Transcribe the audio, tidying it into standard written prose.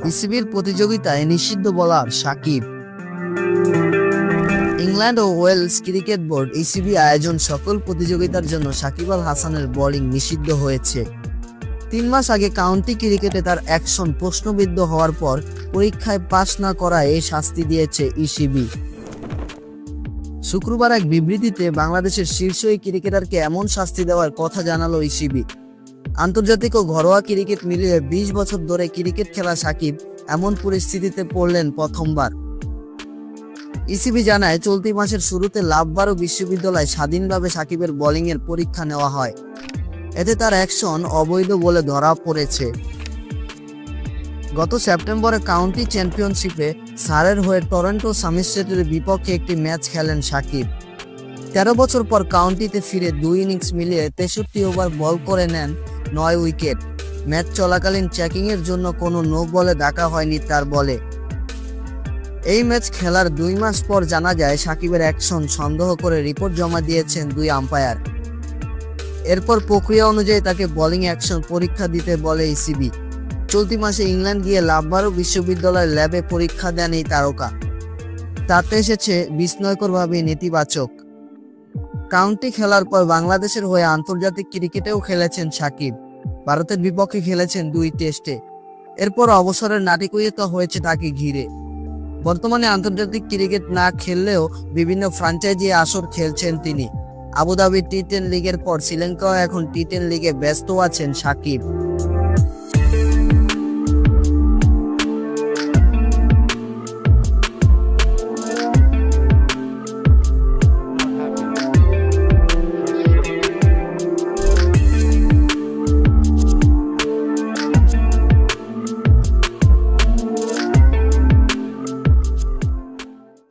ইসিবির প্রতিযোগিতায় নিষিদ্ধ bowler Shakib. England ও Wales cricket board ECB আয়োজন সকল প্রতিযোগিতার জন্য সাকিব আল হাসানের বোলিং নিষিদ্ধ হয়েছে। 3 মাস আগে কাউন্টি ক্রিকেটে তার অ্যাকশন প্রশ্নবিদ্ধ হওয়ার পর পরীক্ষায় পাশ না করায় এই শাস্তি দিয়েছে ইসিবি। শুক্রবার এক বিবৃতিতে বাংলাদেশের শীর্ষ এই ক্রিকেটারকে এমন শাস্তি দেওয়ার কথা জানালো ইসিবি। আন্তর্জাতিক ও ঘরোয়া ক্রিকেট মিলিয়ে 20 বছর ধরে ক্রিকেট খেলা সাকিব এমন পরিস্থিতিতে পড়লেন প্রথমবার। ইসিবি জানায়, চলতি মাসের শুরুতে লাভবারো বিশ্ববিদ্যালয়ে স্বাধীনভাবে সাকিবের বোলিংয়ের পরীক্ষা নেওয়া হয়। এতে তার অ্যাকশন অবৈধ বলে ধরা পড়েছে। গত সেপ্টেম্বরে কাউন্টি চ্যাম্পিয়নশিপে সারের হয়ে টরন্টো সামিরসেটের বিপক্ষে একটি ম্যাচ খেলেন সাকিব। 13 বছর পর কাউন্টিতে ফিরে 2 ইনিংস মিলিয়ে 63 ওভার বল করে নেন 9 উইকেট। ম্যাচ চলাকালীন চেকিংয়ের জন্য কোনো নো বলে ডাকা হয়নি তার বলে। এই ম্যাচ খেলার 2 মাস পর জানা যায় সাকিবের অ্যাকশন সন্দেহ করে রিপোর্ট জমা দিয়েছেন 2 আম্পায়ার। এরপর প্রক্রিয়া অনুযায়ী তাকে বোলিং অ্যাকশন পরীক্ষা দিতে বলে ইসিবি। চলতি মাসে ইংল্যান্ড গিয়ে লাভবারো বিশ্ববিদ্যালয়ের ল্যাবে পরীক্ষা দেন এই তারকা। তাতে এসেছে বিস্ময়করভাবে নেতিবাচক। কাউন্টি খেলার পর বাংলাদেশের হয়ে আন্তর্জাতিক ক্রিকেটেও খেলেছেন সাকিব। ভারতের বিপক্ষে খেলেছেন 2 টেস্টে। এরপর অবসরের নাটকীয়তা হয়েছে তাকে ঘিরে। বর্তমানে আন্তর্জাতিক ক্রিকেট না খেললেও বিভিন্ন ফ্র্যাঞ্চাইজি আসর খেলছেন তিনি। আবুধাবি টি10 লিগের পর শ্রীলঙ্কাও এখন টি10 লিগে ব্যস্ত আছেন সাকিব।